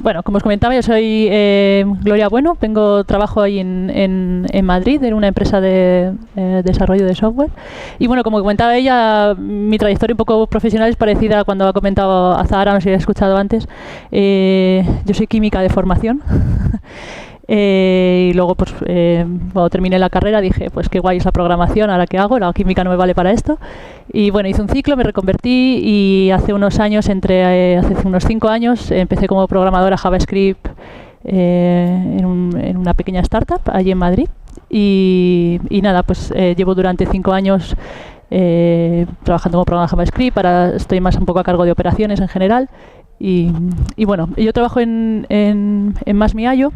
Bueno, como os comentaba, yo soy Gloria Bueno, trabajo ahí en Madrid, en una empresa de desarrollo de software. Y bueno, como comentaba ella, mi trayectoria un poco profesional es parecida a cuando ha comentado a Zahara, no sé si habéis escuchado antes. Yo soy química de formación. Y luego, pues, cuando terminé la carrera dije, pues qué guay es la programación, ahora qué hago, la química no me vale para esto. Y bueno, hice un ciclo, me reconvertí y hace unos años, hace unos 5 años, empecé como programadora JavaScript en una pequeña startup allí en Madrid. Y nada, pues llevo durante 5 años trabajando como programadora JavaScript, ahora estoy más un poco a cargo de operaciones en general. Y bueno, yo trabajo en MassMeIO.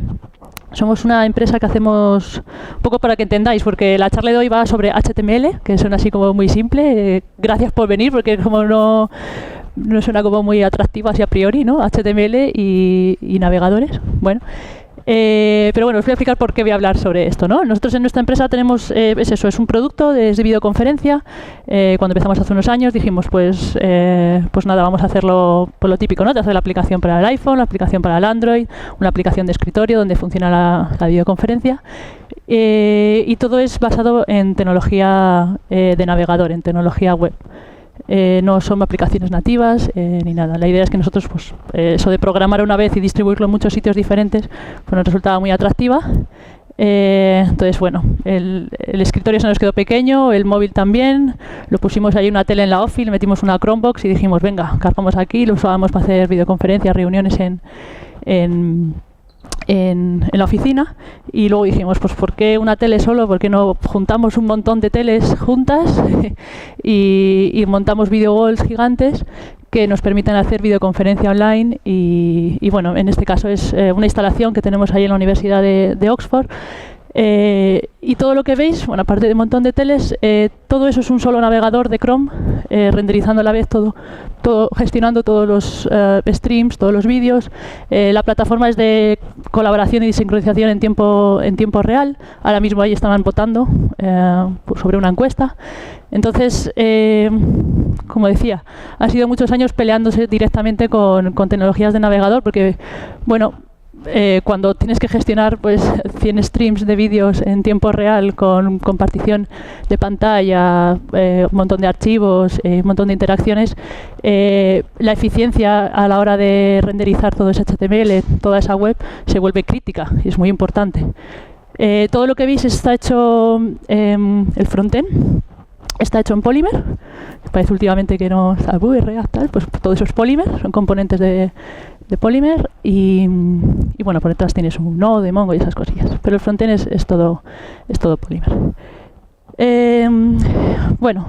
Somos una empresa que hacemos, un poco para que entendáis, porque la charla de hoy va sobre HTML, que suena así como muy simple. Gracias por venir, porque como no suena como muy atractivo así a priori, ¿no? HTML y navegadores. Bueno. Pero bueno, os voy a explicar por qué voy a hablar sobre esto, ¿no? Nosotros en nuestra empresa tenemos, es un producto de videoconferencia. Cuando empezamos hace unos años dijimos, pues nada, vamos a hacerlo por lo típico, ¿no? De hacer la aplicación para el iPhone, la aplicación para el Android, una aplicación de escritorio donde funciona la videoconferencia. Y todo es basado en tecnología de navegador, en tecnología web. No son aplicaciones nativas ni nada. La idea es que nosotros, pues, eso de programar una vez y distribuirlo en muchos sitios diferentes, pues nos resultaba muy atractiva. Entonces, bueno, el escritorio se nos quedó pequeño, el móvil también. Lo pusimos ahí una tele en la OFI, le metimos una Chromebox y dijimos, venga, cargamos aquí. Lo usábamos para hacer videoconferencias, reuniones en la oficina. Y luego dijimos, pues ¿por qué una tele solo? ¿Por qué no juntamos un montón de teles juntas y montamos video walls gigantes que nos permiten hacer videoconferencia online? Y bueno, en este caso es una instalación que tenemos ahí en la Universidad de Oxford. Y todo lo que veis, bueno, aparte de un montón de teles, todo eso es un solo navegador de Chrome, renderizando a la vez todo, gestionando todos los streams, todos los vídeos. La plataforma es de colaboración y sincronización en tiempo real. Ahora mismo ahí estaban votando sobre una encuesta. Entonces, como decía, han sido muchos años peleándose directamente con tecnologías de navegador, porque, bueno, cuando tienes que gestionar pues 100 streams de vídeos en tiempo real con compartición de pantalla, un montón de archivos, un montón de interacciones, la eficiencia a la hora de renderizar todo ese HTML, toda esa web, se vuelve crítica y es muy importante. Todo lo que veis está hecho, el frontend está hecho en Polymer. Parece últimamente que no está React, tal, pues todo eso es Polymer, son componentes de Polymer y bueno, por detrás tienes un Node, Mongo y esas cosillas, pero el frontend es todo Polymer. Bueno,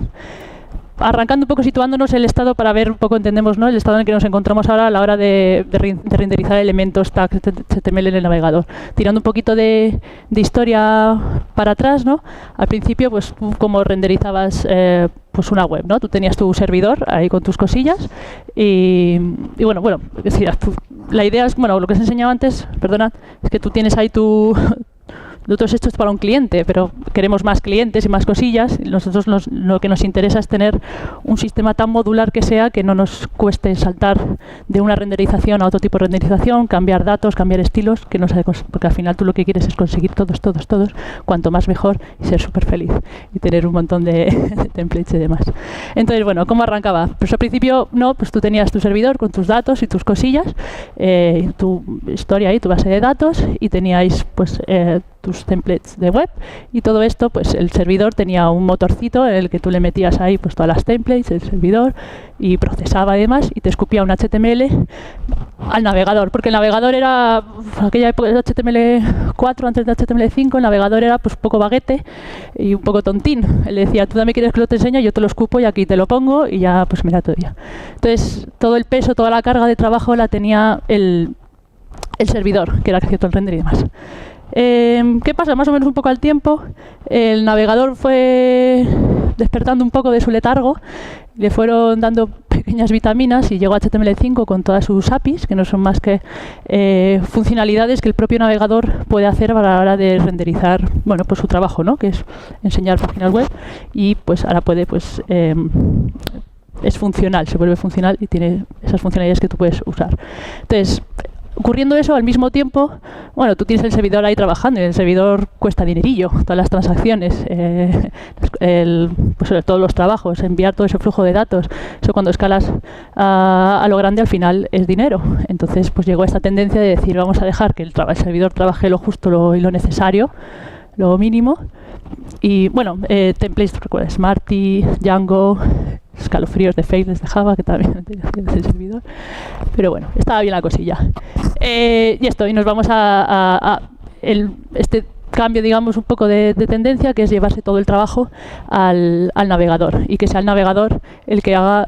arrancando un poco, situándonos el estado para ver un poco, entendemos, ¿no?, el estado en el que nos encontramos ahora a la hora de renderizar elementos tags HTML en el navegador. Tirando un poquito de historia para atrás, ¿no? Al principio, pues tú como renderizabas pues una web, ¿no? Tú tenías tu servidor ahí con tus cosillas y bueno, decías, la idea es, bueno, lo que os he enseñado antes, perdonad, es que tú tienes ahí nosotros esto es para un cliente, pero queremos más clientes y más cosillas. Nosotros lo que nos interesa es tener un sistema tan modular que sea que no nos cueste saltar de una renderización a otro tipo de renderización, cambiar datos, cambiar estilos, porque al final tú lo que quieres es conseguir todos, cuanto más mejor, y ser súper feliz y tener un montón de templates y demás. Entonces, bueno, ¿cómo arrancaba? Pues al principio, no, pues tú tenías tu servidor con tus datos y tus cosillas, tu historia y tu base de datos, y teníais pues tus templates de web, y todo esto, pues el servidor tenía un motorcito en el que tú le metías ahí pues todas las templates, el servidor, y procesaba y demás, y te escupía un HTML al navegador, porque el navegador era, aquella época de HTML4, antes de HTML5, el navegador era pues un poco baguete y un poco tontín. Él decía, tú también quieres que lo te enseñe, yo te lo escupo y aquí te lo pongo y ya, pues mira, todo ya. Entonces, todo el peso, toda la carga de trabajo la tenía el servidor, que era que hacía todo el render y demás. ¿Qué pasa? Más o menos un poco al tiempo, el navegador fue despertando un poco de su letargo, le fueron dando pequeñas vitaminas y llegó a HTML5 con todas sus APIs, que no son más que funcionalidades que el propio navegador puede hacer para la hora de renderizar, bueno, pues su trabajo, ¿no?, que es enseñar páginas web, y pues ahora puede, pues es funcional, se vuelve funcional y tiene esas funcionalidades que tú puedes usar. Entonces, ocurriendo eso, al mismo tiempo, bueno, tú tienes el servidor ahí trabajando y el servidor cuesta dinerillo, todas las transacciones, pues todos los trabajos, enviar todo ese flujo de datos. Eso cuando escalas a lo grande al final es dinero. Entonces pues llegó esta tendencia de decir vamos a dejar que el servidor trabaje lo justo y lo necesario, lo mínimo. Y bueno, templates, recuerda, Smarty, Django, escalofríos de Faceless de Java, que también tiene el servidor. Pero bueno, estaba bien la cosilla. Y nos vamos a este cambio, digamos, un poco de tendencia, que es llevarse todo el trabajo al navegador y que sea el navegador el que haga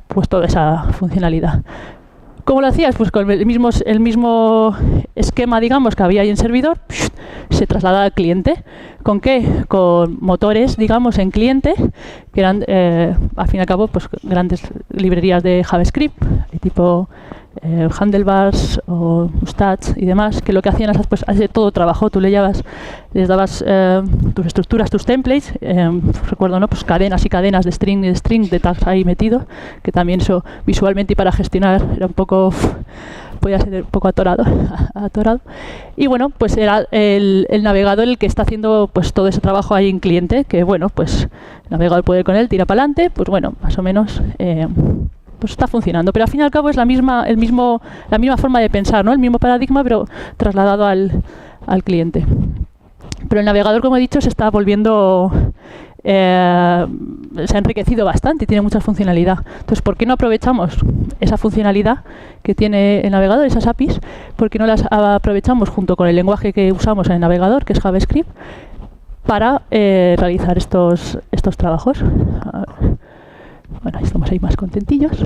pues toda esa funcionalidad. ¿Cómo lo hacías? Pues con el mismo esquema, digamos, que había ahí en servidor, se trasladaba al cliente. ¿Con qué? Con motores, digamos, en cliente, que eran, al fin y al cabo, pues grandes librerías de JavaScript, de tipo Handlebars o Mustache y demás, que lo que hacían es pues, hacer todo trabajo. Tú les dabas tus estructuras, tus templates, recuerdo, ¿no? Pues cadenas y cadenas de string y de string de tags ahí metido, que también eso visualmente y para gestionar era un poco, podía ser un poco atorado. Y bueno, pues era el navegador el que está haciendo pues todo ese trabajo ahí en cliente, que bueno, pues el navegador puede ir con él, tira para adelante, pues bueno, más o menos pues está funcionando, pero al fin y al cabo es la misma forma de pensar, ¿no? El mismo paradigma, pero trasladado al cliente. Pero el navegador, como he dicho, se está volviendo, se ha enriquecido bastante y tiene mucha funcionalidad. Entonces, ¿por qué no aprovechamos esa funcionalidad que tiene el navegador, esas APIs? ¿Por qué no las aprovechamos junto con el lenguaje que usamos en el navegador, que es JavaScript, para realizar estos trabajos? Bueno, estamos ahí más contentillos.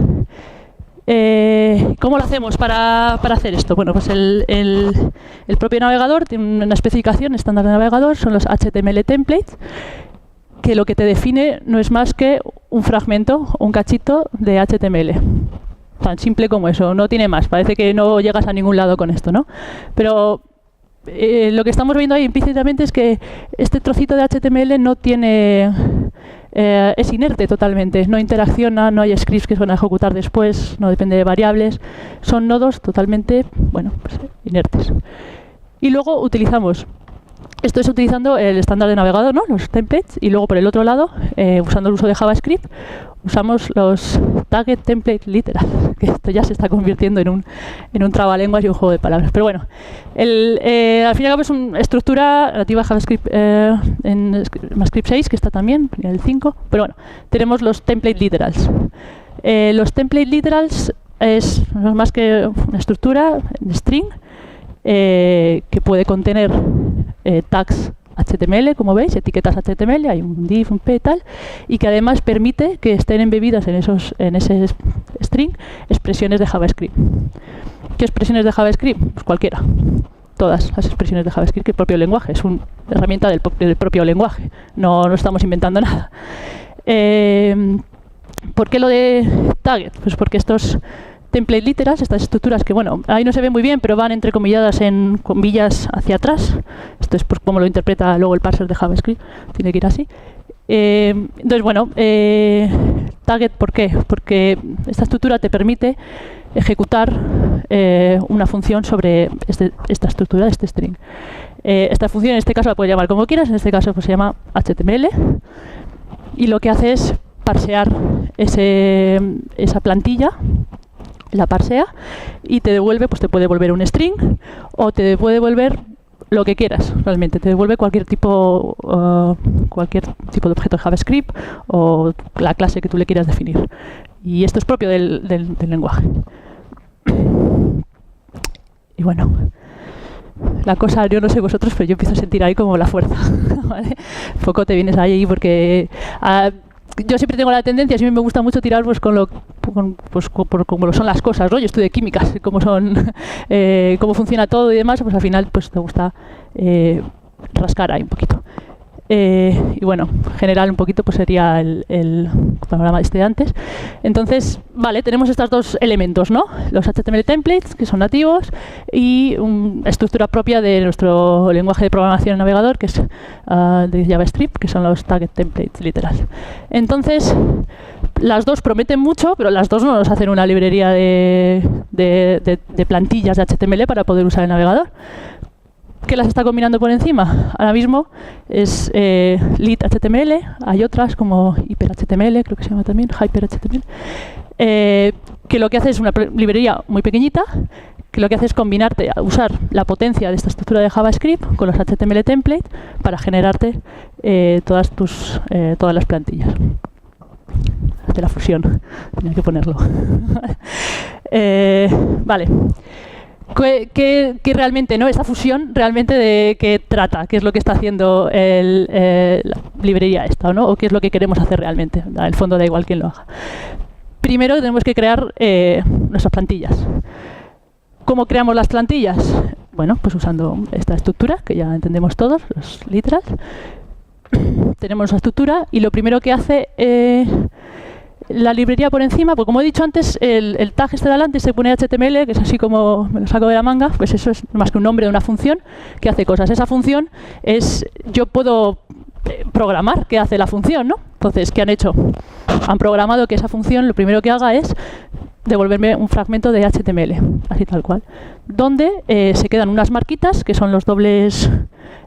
¿Cómo lo hacemos para hacer esto? Bueno, pues el propio navegador tiene una especificación estándar de navegador, son los HTML templates, que lo que te define no es más que un fragmento, un cachito de HTML. Tan simple como eso, no tiene más. Parece que no llegas a ningún lado con esto, ¿no? Pero lo que estamos viendo ahí implícitamente es que este trocito de HTML no tiene... es inerte totalmente, no interacciona, no hay scripts que se van a ejecutar después, no depende de variables, son nodos totalmente, bueno, pues, inertes. Y luego utilizamos, esto es utilizando el estándar de navegador, ¿no? Los templates, y luego por el otro lado, usando el uso de JavaScript, usamos los Target Template Literal, que esto ya se está convirtiendo en un trabalenguas y un juego de palabras. Pero bueno, al fin y al cabo es una estructura nativa de JavaScript en ECMAScript 6, que está también, en el 5. Pero bueno, tenemos los Template Literals. Los Template Literals es más que una estructura en string que puede contener tags HTML, como veis, etiquetas HTML, hay un div, un p y tal, y que además permite que estén embebidas en ese string expresiones de JavaScript. ¿Qué expresiones de JavaScript? Pues cualquiera. Todas las expresiones de JavaScript, que el propio lenguaje, es una herramienta del propio lenguaje, no estamos inventando nada. ¿Por qué lo de target? Pues porque estos template literals, estas estructuras que, bueno, ahí no se ve muy bien, pero van entrecomilladas en comillas hacia atrás. Esto es pues, como lo interpreta luego el parser de JavaScript, tiene que ir así. Entonces, bueno, target, ¿por qué? Porque esta estructura te permite ejecutar una función sobre esta estructura, este string. Esta función en este caso la puedes llamar como quieras, en este caso pues, se llama HTML, y lo que hace es parsear esa plantilla, la parsea, y te devuelve, pues te puede devolver un string o te puede devolver lo que quieras, realmente. Te devuelve cualquier tipo de objeto de JavaScript o la clase que tú le quieras definir. Y esto es propio del lenguaje. Y bueno, la cosa, yo no sé vosotros, pero yo empiezo a sentir ahí como la fuerza. ¿Vale? Poco te vienes ahí porque... yo siempre tengo la tendencia, siempre me gusta mucho tirar pues como son las cosas, ¿no? Yo estudio químicas, cómo funciona todo y demás, pues al final pues te gusta rascar ahí un poquito. Y bueno, en general un poquito pues sería el panorama de antes. Entonces, vale, tenemos estos dos elementos, ¿no? Los HTML templates, que son nativos, y una estructura propia de nuestro lenguaje de programación en navegador, que es de JavaScript, que son los target templates literal. Entonces, las dos prometen mucho, pero las dos no nos hacen una librería de plantillas de HTML para poder usar el navegador. ¿Qué las está combinando por encima? Ahora mismo es Lit HTML, hay otras como HyperHTML, creo que se llama también, HyperHTML, que lo que hace es una librería muy pequeñita, que lo que hace es combinarte, usar la potencia de esta estructura de JavaScript con los HTML templates para generarte todas las plantillas. De la fusión, tenía que ponerlo. Vale. Que realmente, ¿no? Esta fusión realmente de qué trata, qué es lo que está haciendo la librería esta, ¿no? O qué es lo que queremos hacer realmente. En el fondo da igual quién lo haga. Primero tenemos que crear nuestras plantillas. ¿Cómo creamos las plantillas? Bueno, pues usando esta estructura, que ya entendemos todos, los literals. Tenemos nuestra estructura y lo primero que hace la librería por encima, pues como he dicho antes, el tag este de delante se pone HTML, que es así como me lo saco de la manga, pues eso es más que un nombre de una función que hace cosas. Esa función es, yo puedo programar qué hace la función, ¿no? Entonces, ¿qué han hecho? Han programado que esa función lo primero que haga es devolverme un fragmento de HTML, así tal cual, donde se quedan unas marquitas, que son los dobles,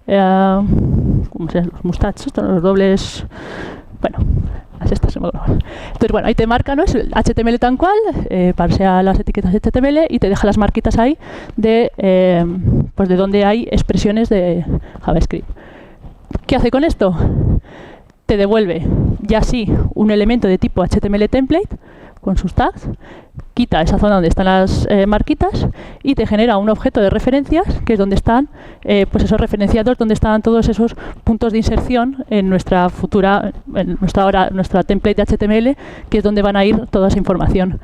¿cómo se llama? Los mustaches, los dobles, bueno, estas se me acuerdan. Entonces, bueno, ahí te marca, ¿no? Es el HTML tal cual, parsea las etiquetas de HTML y te deja las marquitas ahí pues de donde hay expresiones de JavaScript. ¿Qué hace con esto? Te devuelve ya sí un elemento de tipo HTML template con sus tags, quita esa zona donde están las marquitas y te genera un objeto de referencias, que es donde están pues esos referenciados, donde están todos esos puntos de inserción en nuestra futura, nuestra template de HTML, que es donde van a ir toda esa información.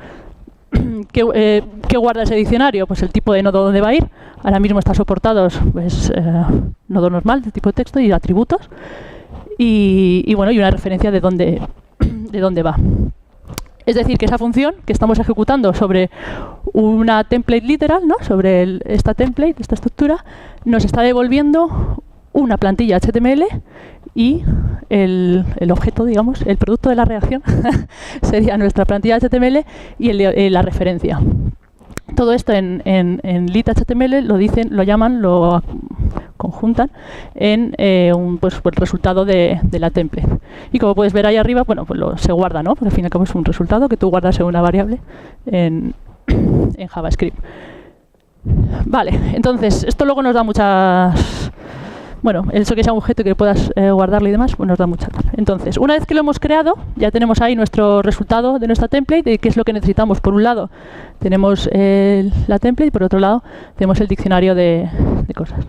¿Qué guarda ese diccionario? Pues el tipo de nodo donde va a ir. Ahora mismo está soportados pues, nodo normal, de tipo de texto y atributos. Y bueno, y una referencia de dónde va. Es decir, que esa función que estamos ejecutando sobre una template literal, ¿no? Sobre esta template, esta estructura, nos está devolviendo una plantilla HTML y el objeto, digamos, el producto de la reacción sería nuestra plantilla HTML y la referencia. Todo esto en lit HTML lo llaman, lo conjuntan en pues el resultado de la template. Y como puedes ver ahí arriba, bueno, pues se guarda, ¿no? Porque al fin y al cabo es un resultado que tú guardas en una variable en JavaScript. Vale, entonces, esto luego nos da muchas... Bueno, eso que sea un objeto que puedas guardarlo y demás, pues nos da mucha. Entonces, una vez que lo hemos creado, ya tenemos ahí nuestro resultado de nuestra template, de qué es lo que necesitamos. Por un lado, tenemos la template, y por otro lado, tenemos el diccionario de cosas.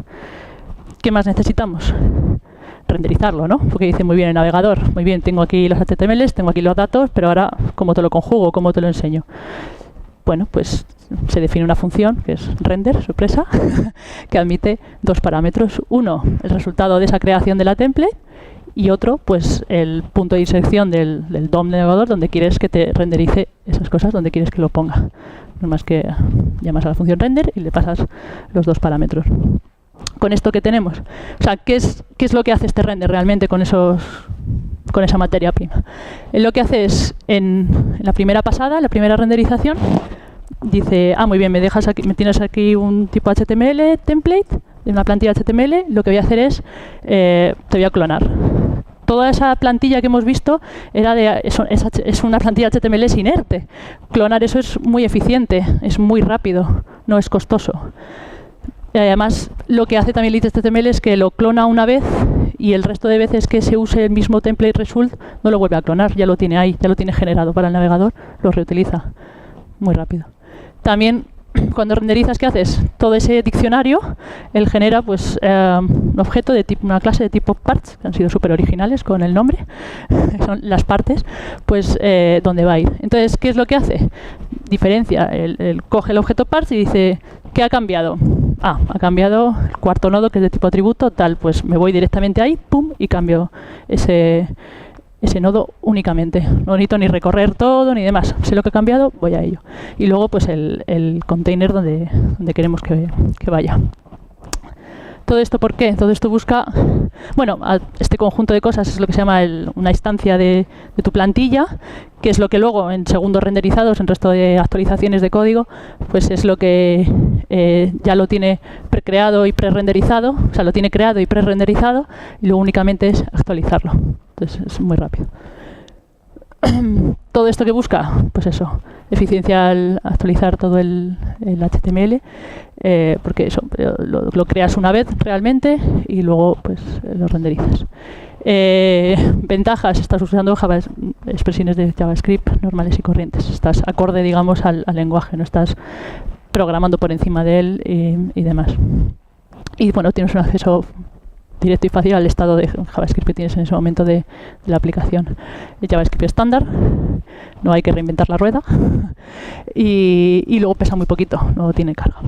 ¿Qué más necesitamos? Renderizarlo, ¿no? Porque dice muy bien el navegador, muy bien, tengo aquí los HTMLs, tengo aquí los datos, pero ahora, ¿cómo te lo conjugo? ¿Cómo te lo enseño? Bueno, pues se define una función, que es render, sorpresa, que admite dos parámetros. Uno, el resultado de esa creación de la template, y otro, pues el punto de inserción del DOM del navegador, donde quieres que te renderice esas cosas, donde quieres que lo ponga. No más que llamas a la función render y le pasas los dos parámetros. Con esto que tenemos, o sea, ¿qué es lo que hace este render realmente con esa materia prima? Lo que hace es, en la primera pasada, la primera renderización, dice, muy bien, me tienes aquí un tipo HTML template, de una plantilla HTML, lo que voy a hacer es, te voy a clonar. Toda esa plantilla que hemos visto es una plantilla HTML inerte. Clonar eso es muy eficiente, es muy rápido, no es costoso. Y además, lo que hace también lit.html es que lo clona una vez y el resto de veces que se use el mismo template result no lo vuelve a clonar, ya lo tiene ahí, ya lo tiene generado para el navegador, lo reutiliza muy rápido. También, cuando renderizas, ¿qué haces? Todo ese diccionario, él genera pues un objeto de tipo, una clase de tipo parts, que han sido súper originales con el nombre, son las partes, pues donde va a ir. Entonces, ¿qué es lo que hace? Diferencia, él coge el objeto parts y dice, ¿qué ha cambiado? ha cambiado el cuarto nodo, que es de tipo atributo, tal, pues me voy directamente ahí, pum, y cambio ese nodo únicamente. No necesito ni recorrer todo ni demás. Sé lo que ha cambiado, voy a ello. Y luego pues el container donde queremos que vaya. ¿Todo esto por qué? Todo esto busca... Bueno, este conjunto de cosas es lo que se llama una instancia de tu plantilla, que es lo que luego en segundos renderizados, en resto de actualizaciones de código, pues es lo que ya lo tiene precreado y pre-renderizado, o sea, lo tiene creado y pre-renderizado, y luego únicamente es actualizarlo. Entonces es muy rápido. Todo esto que busca, pues eso, eficiencia al actualizar todo el HTML, porque eso lo creas una vez realmente y luego pues lo renderizas. Ventajas, estás usando expresiones de JavaScript normales y corrientes, estás acorde, digamos, al lenguaje, no estás programando por encima de él y demás. Y bueno, tienes un acceso directo y fácil al estado de JavaScript que tienes en ese momento de la aplicación. El JavaScript estándar, no hay que reinventar la rueda, y luego pesa muy poquito, no tiene carga.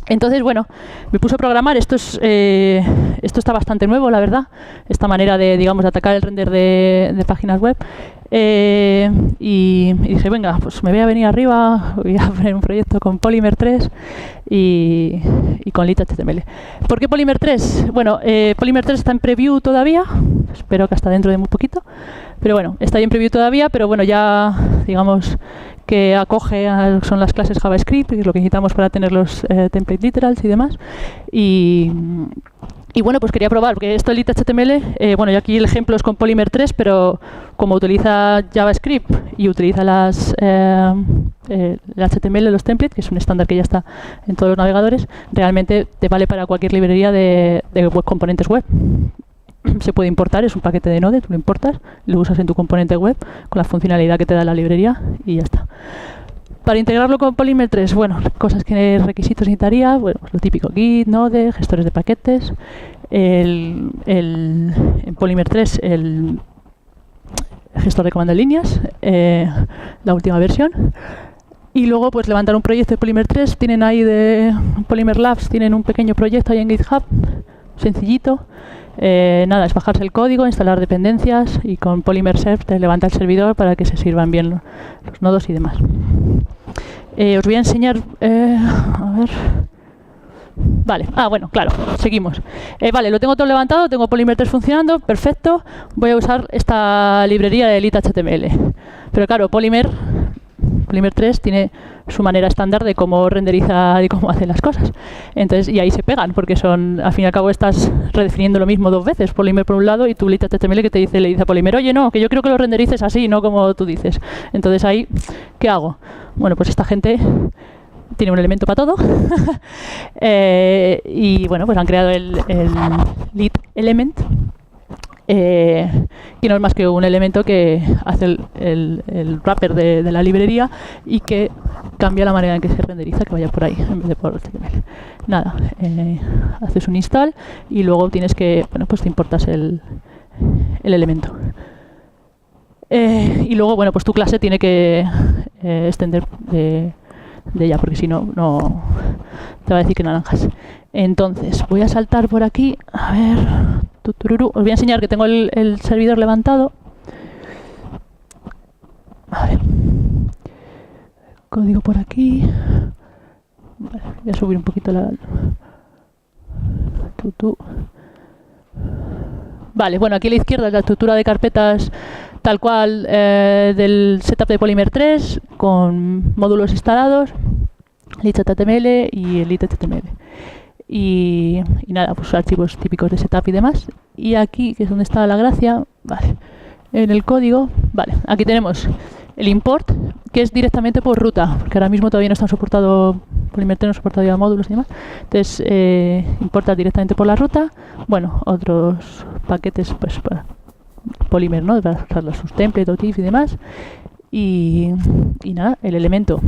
Entonces, bueno, me puse a programar. Esto está bastante nuevo, la verdad, esta manera de, digamos, de atacar el render de páginas web. Y dije, venga, pues me voy a venir arriba, voy a poner un proyecto con Polymer 3 y con lit.html. ¿Por qué Polymer 3? Bueno, Polymer 3 está en preview todavía, espero que hasta dentro de muy poquito, pero bueno, está ahí en preview todavía, pero bueno, ya digamos que acoge son las clases JavaScript, que es lo que necesitamos para tener los template literals y demás. Y bueno, pues quería probar, porque esto de lit.html, bueno, y aquí el ejemplo es con Polymer 3, pero como utiliza JavaScript y utiliza el HTML, los templates, que es un estándar que ya está en todos los navegadores, realmente te vale para cualquier librería de web componentes web. Se puede importar, es un paquete de Node, tú lo importas, lo usas en tu componente web con la funcionalidad que te da la librería y ya está. Para integrarlo con Polymer 3, bueno, requisitos necesitaría, bueno, pues lo típico, Git, Node, gestores de paquetes, en Polymer 3 el gestor de comando de líneas, la última versión, y luego pues levantar un proyecto de Polymer 3, tienen ahí de Polymer Labs, tienen un pequeño proyecto ahí en GitHub, sencillito. Nada, es bajarse el código, instalar dependencias y con Polymer Serve te levanta el servidor para que se sirvan bien los nodos y demás. Os voy a enseñar, a ver. Vale, bueno, claro, seguimos. Vale, lo tengo todo levantado, tengo Polymer 3 funcionando, perfecto. Voy a usar esta librería de lit.html. Pero claro, Polymer 3 tiene su manera estándar de cómo renderiza y cómo hace las cosas. Entonces, y ahí se pegan, porque al fin y al cabo estás redefiniendo lo mismo dos veces. Polymer por un lado y tu lit.html que le dice a Polymer, oye, no, que yo quiero que lo renderices así, no como tú dices. Entonces ahí, ¿qué hago? Bueno, pues esta gente tiene un elemento para todo. Y bueno, pues han creado el lit element, que no es más que un elemento que hace el wrapper de la librería y que cambia la manera en que se renderiza, que vaya por ahí en vez de por HTML. Nada, haces un install y luego tienes que, bueno, pues te importas el elemento. Y luego, bueno, pues tu clase tiene que extender de ella, porque si no, no te va a decir que naranjas. Entonces, voy a saltar por aquí, a ver, os voy a enseñar que tengo el servidor levantado. A ver, código por aquí. Vale, voy a subir un poquito la... Vale, bueno, aquí a la izquierda es la estructura de carpetas tal cual del setup de Polymer 3 con módulos instalados, lit.html y el lit.html. Y nada, pues archivos típicos de setup y demás. Y aquí, que es donde está la gracia, vale, en el código, vale, aquí tenemos el import, que es directamente por ruta, porque ahora mismo todavía no están soportados, Polymer 3 no soporta todavía módulos y demás. Entonces, importas directamente por la ruta. Bueno, otros paquetes, pues para Polymer, ¿no? Para usar sus templates, OTIF y demás. Y nada, el elemento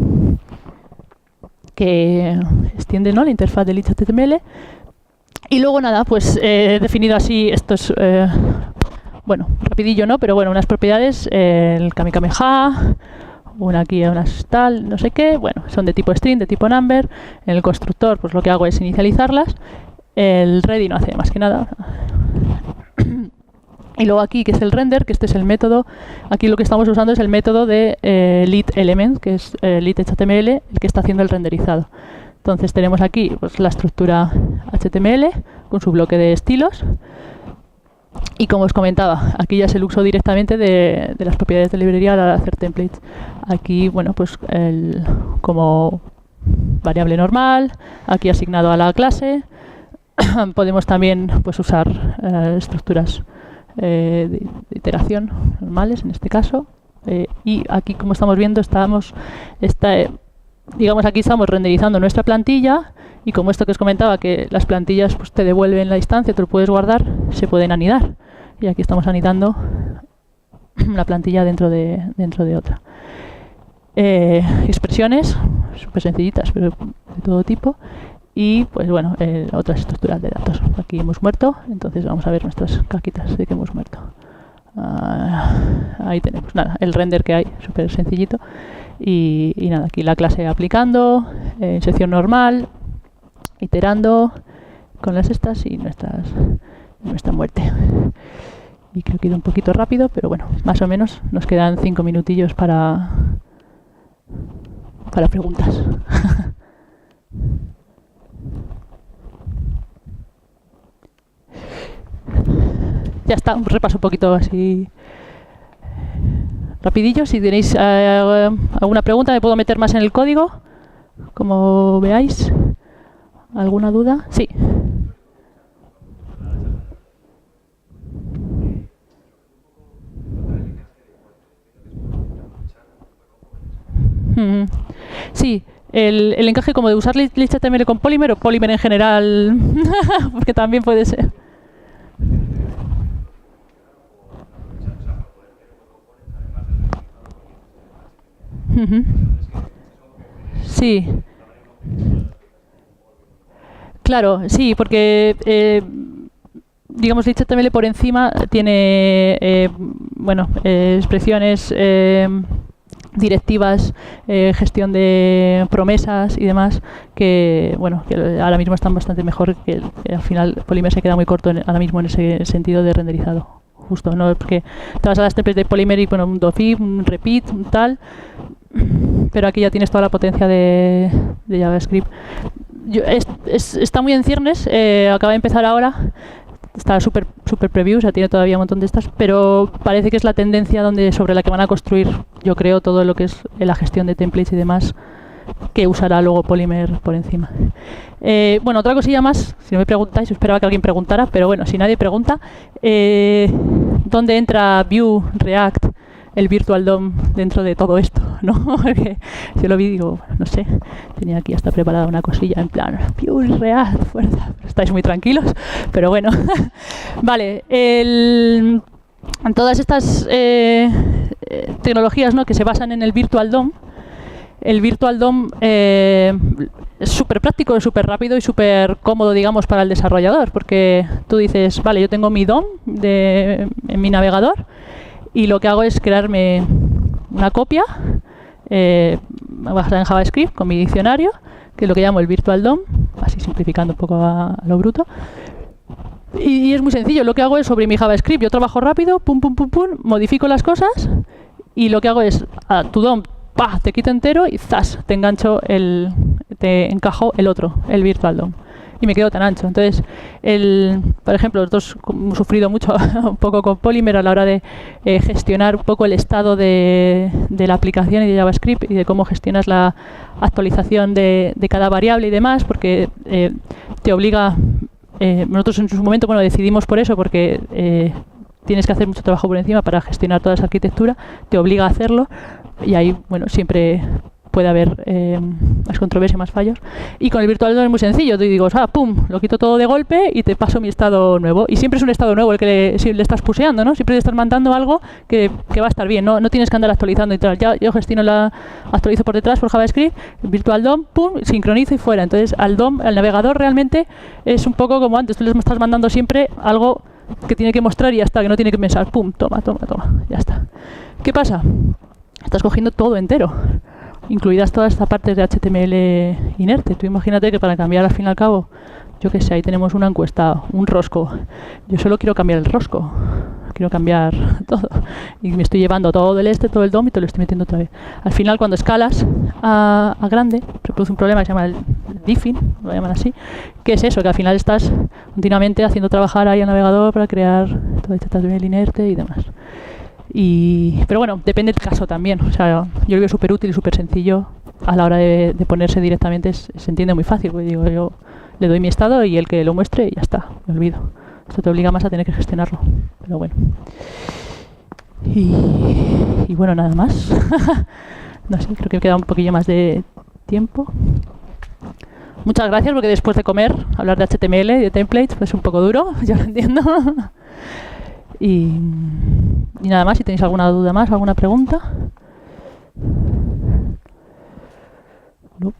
que extiende, ¿no?, la interfaz de lit.html. Y luego nada, pues he definido así, esto es, bueno, rapidillo, ¿no? Pero bueno, unas propiedades, el Kamehameha, una aquí, unas tal, no sé qué. Bueno, son de tipo string, de tipo number. En el constructor, pues lo que hago es inicializarlas. El ready no hace más que nada. Y luego aquí, que es el render, que este es el método. Aquí lo que estamos usando es el método de lead_element, que es lead_html, el que está haciendo el renderizado. Entonces tenemos aquí pues, la estructura HTML con su bloque de estilos. Y como os comentaba, aquí ya es el uso directamente de las propiedades de librería al hacer templates. Aquí, bueno, pues como variable normal, aquí asignado a la clase. Podemos también pues, usar estructuras de iteración normales en este caso. Y aquí, como estamos viendo, digamos, aquí estamos renderizando nuestra plantilla. Y como esto que os comentaba, que las plantillas pues, te devuelven la instancia, te lo puedes guardar, se pueden anidar. Y aquí estamos anidando la plantilla dentro de otra. Expresiones, súper sencillitas, pero de todo tipo. Y, pues bueno, otras estructuras de datos. Aquí hemos muerto, entonces vamos a ver nuestras caquitas de que hemos muerto. Ahí tenemos, nada, el render que hay, súper sencillito. Y nada, aquí la clase aplicando, sección normal, iterando con las estas y nuestra muerte. Y creo que he ido un poquito rápido, pero bueno, más o menos nos quedan 5 minutillos para preguntas. Ya está, un repaso un poquito así rapidillo. Si tenéis alguna pregunta, me puedo meter más en el código, como veáis. ¿Alguna duda? Sí. Sí, el encaje como de usar LeadHTML con Polymer o Polymer en general, porque también puede ser. Sí. Claro, sí, porque digamos LeadHTML por encima tiene expresiones, directivas, gestión de promesas y demás que ahora mismo están bastante mejor, que al final Polymer se queda muy corto ahora mismo en ese sentido de renderizado. Justo, ¿no? Porque te vas a las templates de Polymer y un dofib, un repeat, un tal, pero aquí ya tienes toda la potencia de JavaScript. Está muy en ciernes, acaba de empezar ahora, está súper preview, o sea, tiene todavía un montón de estas, pero parece que es la tendencia sobre la que van a construir, yo creo, todo lo que es la gestión de templates y demás, que usará luego Polymer por encima. Otra cosilla más, si no me preguntáis, esperaba que alguien preguntara, pero bueno, si nadie pregunta, ¿dónde entra Vue, React, el Virtual DOM dentro de todo esto? ¿No? Porque yo lo vi y digo, no sé, tenía aquí hasta preparada una cosilla en plan, Vue, React, fuerza, estáis muy tranquilos, pero bueno. Vale, en todas estas tecnologías, ¿no?, que se basan en el Virtual DOM, el Virtual DOM es súper práctico, súper rápido y súper cómodo, digamos, para el desarrollador, porque tú dices, vale, yo tengo mi DOM en mi navegador y lo que hago es crearme una copia basada en JavaScript con mi diccionario, que es lo que llamo el Virtual DOM, así simplificando un poco a lo bruto. Y es muy sencillo, lo que hago es sobre mi JavaScript, yo trabajo rápido, pum, modifico las cosas y lo que hago es a tu DOM, te quito entero y ¡zas!, te encajo el otro, el Virtual DOM. Y me quedo tan ancho. Entonces, por ejemplo, nosotros hemos sufrido mucho un poco con Polymer a la hora de gestionar un poco el estado de la aplicación y de JavaScript y de cómo gestionas la actualización de cada variable y demás, porque te obliga. Nosotros en su momento decidimos por eso, porque tienes que hacer mucho trabajo por encima para gestionar toda esa arquitectura, te obliga a hacerlo y ahí siempre puede haber más controversia, más fallos. Y con el Virtual DOM es muy sencillo, tú digo, pum, lo quito todo de golpe y te paso mi estado nuevo. Y siempre es un estado nuevo el que le estás puseando, ¿no? Siempre le estás mandando algo que va a estar bien, no tienes que andar actualizando y tal. Ya yo actualizo por detrás por JavaScript, el Virtual DOM, pum, sincronizo y fuera. Entonces al navegador realmente es un poco como antes, tú le estás mandando siempre algo que tiene que mostrar y ya está, que no tiene que pensar, pum, toma, ya está. ¿Qué pasa? estás cogiendo todo entero, incluidas todas estas partes de HTML inerte. Tú imagínate que para cambiar al fin y al cabo, yo qué sé, ahí tenemos una encuesta, un rosco. Yo solo quiero cambiar el rosco, quiero cambiar todo. Y me estoy llevando todo todo el DOM y te lo estoy metiendo otra vez. Al final, cuando escalas a grande, se produce un problema que se llama el diffing, lo llaman así, que es eso, que al final estás continuamente haciendo trabajar ahí al navegador para crear todo este HTML inerte y demás. Pero bueno, depende del caso también. O sea, yo lo veo súper útil y súper sencillo a la hora de ponerse directamente. Se entiende muy fácil, porque digo, yo le doy mi estado y el que lo muestre y ya está, me olvido. Esto te obliga más a tener que gestionarlo, pero bueno. Y bueno, nada más. No sé, creo que me queda un poquillo más de tiempo. Muchas gracias, porque después de comer, hablar de HTML y de templates pues es un poco duro, yo lo entiendo. Y nada más, si tenéis alguna duda más, alguna pregunta. No.